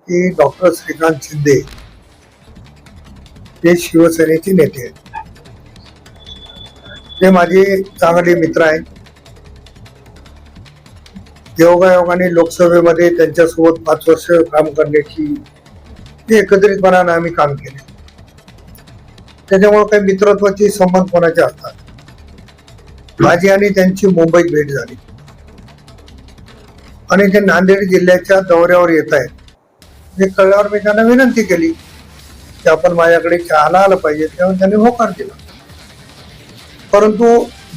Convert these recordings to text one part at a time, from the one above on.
की डॉक्टर श्रीकांत शिंदे हे शिवसेनेचे नेते आहेत. ते माझे चांगले मित्र आहेत. योगायोगाने लोकसभेमध्ये त्यांच्यासोबत 5 वर्ष काम करण्याची एकत्रितपणाने आम्ही काम केले. त्याच्यामुळे काही मित्रत्वाचे संबंध कोणाचे असतात. माझी आणि त्यांची मुंबईत भेट झाली आणि ते नांदेड जिल्ह्याच्या दौऱ्यावर येत आहेत. हे कळल्यावर मी त्यांना विनंती केली की आपण माझ्याकडे चहाला आलं पाहिजे, तेव्हा त्यांनी होकार दिला. परंतु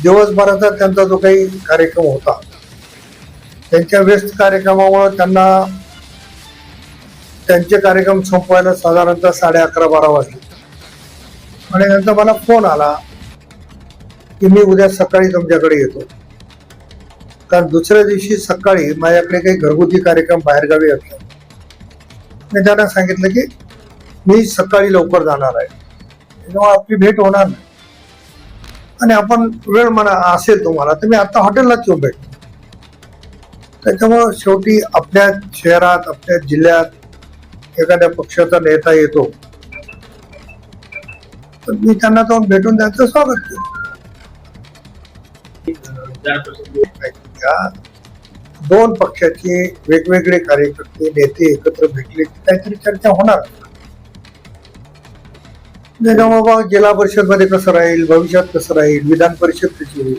दिवसभराचा त्यांचा जो काही कार्यक्रम होता, त्यांच्या व्यस्त कार्यक्रमामुळे त्यांना त्यांचे कार्यक्रम संपवायला साधारणतः 11:30-12 वाजले आणि नंतर मला फोन आला की मी उद्या सकाळी तुमच्याकडे येतो. कारण दुसऱ्या दिवशी सकाळी माझ्याकडे काही घरगुती कार्यक्रम बाहेरगावी असला. मी त्यांना सांगितलं की मी सकाळी लवकर जाणार आहे, तेव्हा आपली भेट होणार नाही आणि आपण वेळ म्हणा असेल तुम्हाला तर मी आता हॉटेललाच येऊन भेटतो. त्याच्यामुळं शेवटी आपल्या शहरात आपल्या जिल्ह्यात एखाद्या पक्षाचा नेता येतो तर मी त्यांना जाऊन भेटून त्यांचं स्वागत केलं. दोन पक्षाचे वेगवेगळे कार्यकर्ते नेते एकत्र भेटले की काहीतरी चर्चा होणार. बाबा जिल्हा परिषद मध्ये कसं राहील, भविष्यात कसं राहील, विधान परिषद कशी होईल,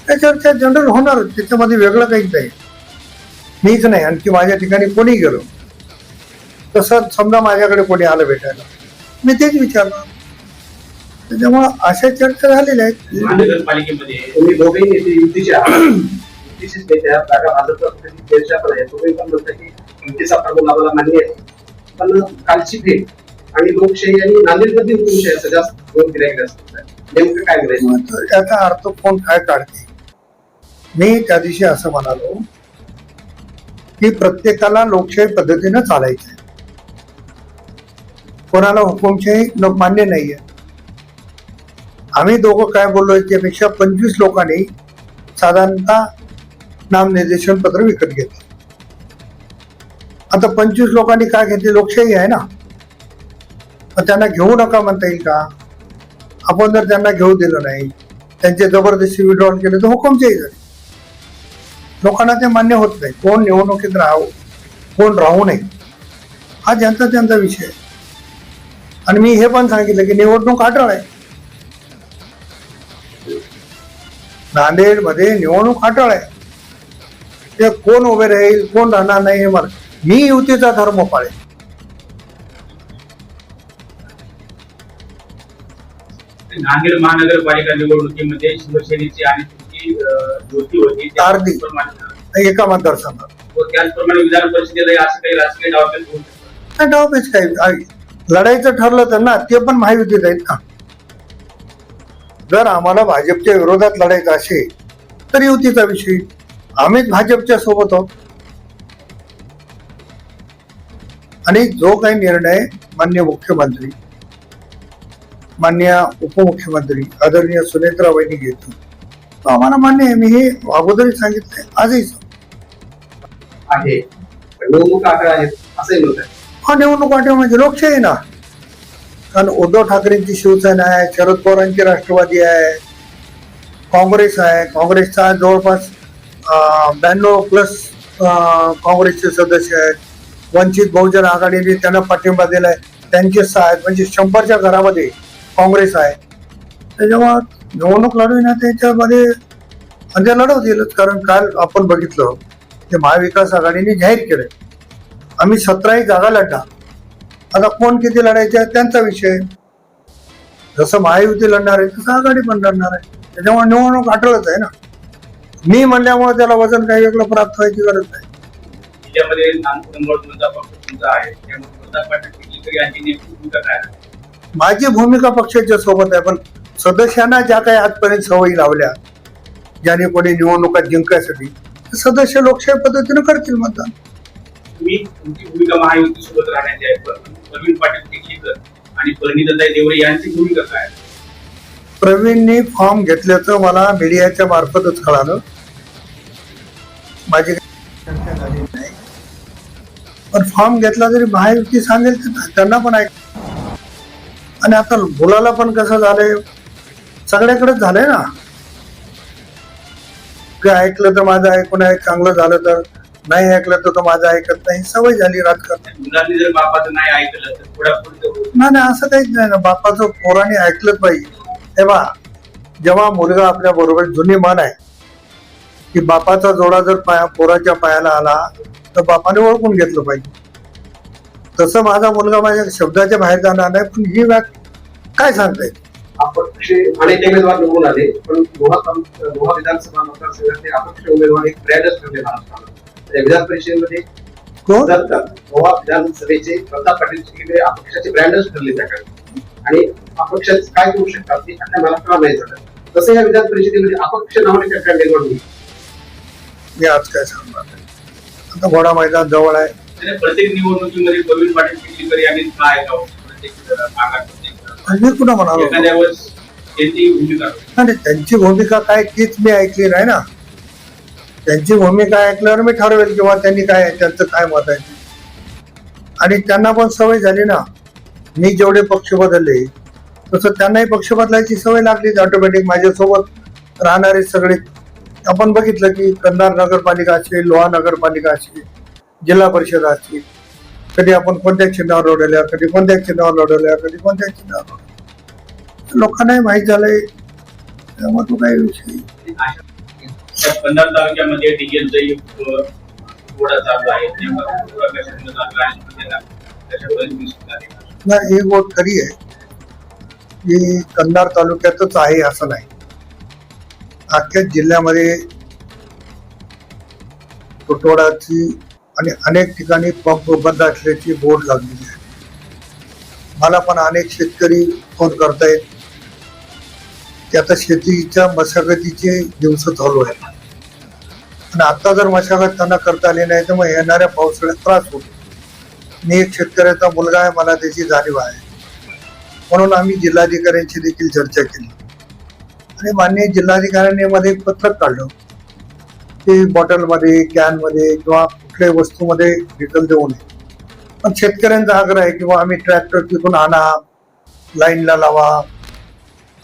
त्या चर्चा जनरल होणार. त्याच्यामध्ये वेगळं काहीच नाही. मीच नाही, आणखी माझ्या ठिकाणी कोणी गेलो तसं समजा माझ्याकडे कोणी आलं भेटायला, मी तेच विचारलं. त्याच्यामुळे अशा चर्चा झालेल्या आहेत. महानगरपालिकेमध्ये तुम्ही दोघेही नेते युतीचे तुम्ही पण म्हणता की युतीचा प्रभाव आम्हाला मान्य आहे, पण कालची भेट आणि लोकशाही आणि नांदेडमध्ये हुकुमशाही जास्त दोन गिराईक असतात, नेमकं काय करायचं? त्याचा अर्थ कोण काय काढते. मी त्या दिवशी असं म्हणालो की प्रत्येकाला लोकशाही पद्धतीनं चालायचं आहे. कोणाला हुकुमशाही मान्य नाहीये. आम्ही दोघं काय बोललो त्यापेक्षा 25 लोकांनी साधारणतः नामनिर्देशन पत्र विकत घेतलं. आता 25 लोकांनी काय घेतली, लोकशाही आहे ना, त्यांना घेऊ नका म्हणता येईल का? आपण जर त्यांना घेऊ दिलं नाही, त्यांचे जबरदस्ती विड्रॉल केले तर हुकुमशाही झाली. लोकांना ते मान्य होत नाही. कोण निवडणुकीत राहावं, कोण राहू नये, हा त्यांचा विषय आहे. आणि मी हे पण सांगितलं की निवडणूक अटळ आहे. नांदेडमध्ये निवडणूक अटळ आहे. ते कोण उभे राहील कोण राहणार नाही हे मला, मी युतीचा धर्म पाळेल. नांदेड महानगरपालिका निवडणुकीमध्ये शिवसेनेची आणि तुमची युती होती एका मतदारसंघात. त्याचप्रमाणे विधान परिषदेला असं काही राजकीय डावपेच होऊ शकतो. डावपेच काही लढायचं ठरलं तर ना ते पण महायुतीत आहेत ना. जर आम्हाला भाजपच्या विरोधात लढायचं असेल तर युतीचा विषय. आम्हीच भाजपच्या सोबत आहोत आणि जो काही निर्णय माननीय मुख्यमंत्री, माननीय उपमुख्यमंत्री आदरणीय सुनेत्राबाईंनी घेतली तो आम्हाला मान्य आहे. मी हे अगोदरही सांगितलंय, आजही आहे. निवडणूक आकडा आहेत असंही म्हणत आहे. हा, निवडणूक आठवड म्हणजे लोकशाही ना. कारण उद्धव ठाकरेंची शिवसेना आहे, शरद पवारांची राष्ट्रवादी आहे, काँग्रेस आहे. काँग्रेसचा जवळपास 92+ काँग्रेसचे सदस्य आहेत. वंचित बहुजन आघाडीने त्यांना पाठिंबा दिलाय, त्यांचे 6 आहेत. म्हणजे 100च्या घरामध्ये काँग्रेस आहे. त्याच्यामुळे निवडणूक लढविण्यात त्याच्यामध्ये म्हणजे लढवतीलच. कारण काल आपण बघितलं की महाविकास आघाडीने जाहीर केलंय आम्ही 17ही जागा लढणार. आता कोण किती लढायचे त्यांचा विषय. जसं महायुती लढणार आहे तसं आघाडी पण लढणार आहे. त्याच्यामुळे निवडणूक अटळच आहे ना. मी म्हणल्यामुळे त्याला वजन काही वेगळं प्राप्त व्हायची गरज नाही. माझी भूमिका पक्षाच्या सोबत आहे, पण सदस्यांना ज्या काही आजपर्यंत सवयी लावल्या, ज्याने कोणी निवडणुका जिंकायसाठी, सदस्य लोकशाही पद्धतीने करतील मतदान. तुमची भूमिका महायुती सोबत राहण्याची आहे, प्रवीण पाटील दीक्षित आणि परिणिताताई देवरे यांची भूमिका काय? प्रवीणने फॉर्म घेतल्याचं मला मीडियाच्या मार्फतच कळालं. माझी चर्चा झाली नाही. पण फॉर्म घेतला तरी महायुती सांगेल तर त्यांना पण ऐक. आणि आता बोलायला पण कसं झालंय, सगळ्याकडेच झालंय ना, की ऐकलं तर माझं ऐकून आहे, चांगलं झालं तर नाही ऐकलं तर माझं ऐकत नाही, सवय झाली राजकारण. मुलांनी जर बापाचं नाही ऐकलं तर पुढे नाही असं काहीच नाही ना, बापाचं पोराने ऐकलंच पाहिजे. तेव्हा जेव्हा मुलगा आपल्या बरोबर जुनी मन आहे की बापाचा जोडा जर पोराच्या पायाला आला तर बापाने ओळखून घेतलं पाहिजे. तसं माझा मुलगा माझ्या शब्दाच्या बाहेर जाणार नाही, पण ही काय सांगता येईल. अपक्ष अनेक उमेदवार निवडून आले, पण लोहा विधानसभा मतदारसंघातले अपक्ष उमेदवार एक ब्रँडच ठरले महाराष्ट्राला. या विधान परिषदेमध्ये कोण लोहा विधानसभेचे प्रताप पाटील हे अपक्षाचे ब्रँडच ठरले त्या काळी. आणि अपक्ष काय करू शकतात ते अख्ख्या महाराष्ट्राला नाही झालं. तसं या विधान परिषदेमध्ये अपक्ष नावाने काय निर्माण होईल. मी आज काय सांगणार नाही. आता घोडा मैदान जवळ आहे. प्रत्येक निवडणुकीमध्ये प्रवीण पाटील चिखलीकर यांनी काय प्रत्येक भागात मी कुठं म्हणालो एखाद्या वेळेस त्यांची भूमिका आणि त्यांची भूमिका काय तीच मी ऐकली नाही ना. त्यांची भूमिका ऐकल्यावर मी ठरवेल किंवा त्यांनी काय त्यांचं काय मत आहे. आणि त्यांना पण सवय झाली ना, मी जेवढे पक्ष बदलले तसं त्यांनाही पक्ष बदलायची सवय लागली ऑटोमॅटिक. माझ्यासोबत राहणारे सगळे आपण बघितलं की कंधार नगरपालिका असेल, लोहा नगरपालिका असेल, जिल्हा परिषद असतील, कधी आपण कोणत्या चिन्हावर लढवल्या, कधी कोणत्या चिन्हावर लढवल्या, कधी कोणत्या चिन्हावर लढवल्या. लोकांनाही माहीत झालंय, त्यामुळे तो काही विषय. कंधार तालुक्यामध्ये डिझेलचाही थोडा चालू आहे. नाही, ही गोष्ट खरी आहे की कंधार तालुक्यातच आहे असं नाही, अख्ख्या जिल्ह्यामध्ये तुटवड्याची आणि अनेक ठिकाणी पंप बंद असल्याची बोर्ड लागलेली आहे. मला पण अनेक शेतकरी फोन करतायत की आता शेतीच्या मशागतीचे दिवस चालू आहेत आणि आता जर मशागत त्यांना करता आली नाही तर मग येणाऱ्या पावसाळ्यात त्रास होतो. मी एक शेतकऱ्याचा मुलगा आहे, मला त्याची जाणीव आहे. म्हणून आम्ही जिल्हाधिकाऱ्यांची देखील चर्चा केली आणि माननीय जिल्हाधिकाऱ्यांनी मध्ये एक पत्रक काढलं की बॉटलमध्ये, कॅनमध्ये किंवा कुठल्याही वस्तूमध्ये डिझेल देऊ नये. पण शेतकऱ्यांचा आग्रह आहे किंवा आम्ही ट्रॅक्टर तिथून आणा, लाईनला लावा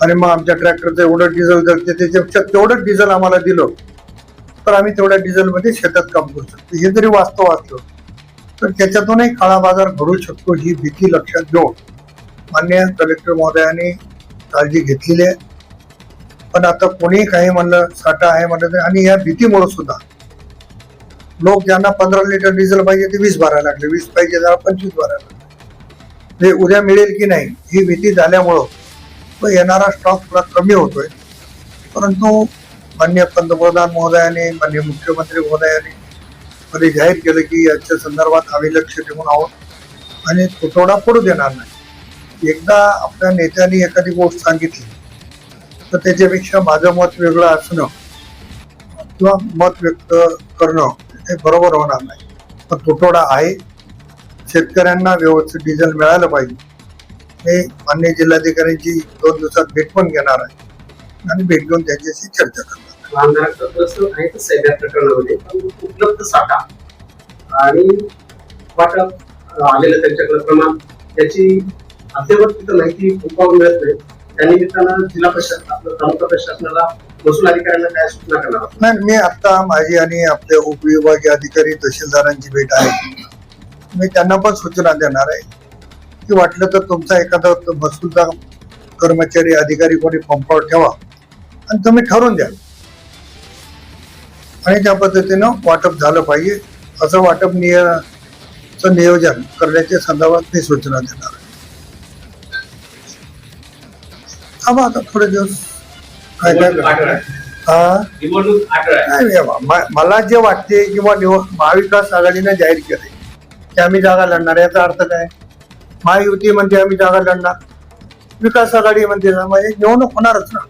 आणि मग आमच्या ट्रॅक्टरचं एवढं डिझेल जर त्याच्यापेक्षा तेवढंच डिझेल आम्हाला दिलं तर आम्ही तेवढ्या डिझेलमध्ये शेतात काम करू शकतो. हे जरी वास्तव असलं तर त्याच्यातूनही काळा बाजार घडू शकतो, ही भीती लक्षात घेऊन माननीय कलेक्टर महोदयांनी काळजी घेतलेली आहे. पण आता कोणी काही म्हणलं, साठा आहे म्हणलं, आणि या भीतीमुळे सुद्धा लोक ज्यांना 15 लिटर डिझेल पाहिजे ते 20 भरायला लागले, 20 पाहिजे त्याला 25 भरायला लागले. हे उद्या मिळेल की नाही ही भीती झाल्यामुळं तो येणारा स्टॉक थोडा कमी होतोय. परंतु माननीय पंतप्रधान महोदयाने, माननीय मुख्यमंत्री महोदयाने मध्ये जाहीर केलं की याच्या संदर्भात आम्ही लक्ष ठेवून आहोत आणि तुटवडा पडू देणार नाही. एकदा आपल्या नेत्यांनी एखादी गोष्ट सांगितली तर त्याच्यापेक्षा माझं मत वेगळं असणं किंवा मत व्यक्त करणं हे बरोबर होणार नाही. पण तुटवडा आहे, शेतकऱ्यांना व्यवस्थित डिझेल मिळालं पाहिजे. हे माननीय जिल्हाधिकाऱ्यांची 2 दिवसात भेट पण घेणार आहे आणि भेट घेऊन त्यांच्याशी चर्चा करणार. आमदारांचा प्रश्न आहे तसं आहे या प्रकरणामध्ये, उपलब्ध साठा आणि वाटप आलेलं त्यांच्याकडे प्रमाण याची अद्यावत तिथं माहिती उपावून मिळत नाही. त्या निमित्तानं जिल्हा प्रशासन, आपलं तालुका प्रशासनाला, महसूल अधिकाऱ्यांना काय सूचना करणार? नाही, मी आता माझी आणि आपल्या उपविभागीय अधिकारी तहसीलदारांची भेट आहे. मी त्यांना पण सूचना देणार आहे की वाटलं तर तुमचा एखादा महसूलचा कर्मचारी, अधिकारी कोणी पंपावर ठेवा आणि तुम्ही ठरवून द्या आणि त्या पद्धतीनं वाटप झालं पाहिजे. असं वाटप नियोजन करण्याच्या संदर्भात मी सूचना देणार आहे. आता थोडे दिवस काय मला जे वाटते किंवा महाविकास आघाडीने जाहीर केले की आम्ही जागा लढणार, याचा अर्थ काय? महायुती म्हणते आम्ही जागा लढणार, विकास आघाडी म्हणते निवडणूक होणारच ना.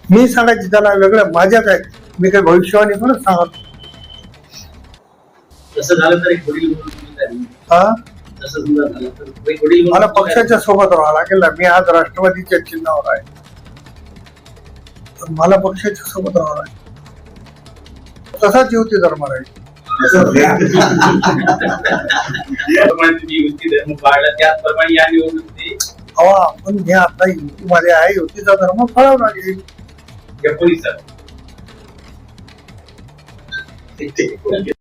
मी सांगायची त्याला वेगळं, माझ्या काय, मी काही भविष्यवाणी पण सांगत. मला पक्षाच्या सोबत राहावं लागेल. मी आज राष्ट्रवादीच्या चिन्हावर आहे, तर मला पक्षाच्या सोबत राहावं लागेल. तसाच युती धर्म राहील. त्याप्रमाणे तुम्ही युती धर्म पाळला त्याचप्रमाणे या निवडणुकीत अहो आपण जे आता युतीमध्ये आहे युतीचा धर्म फळावा लागेल. या पोलिसात ठीक आहे.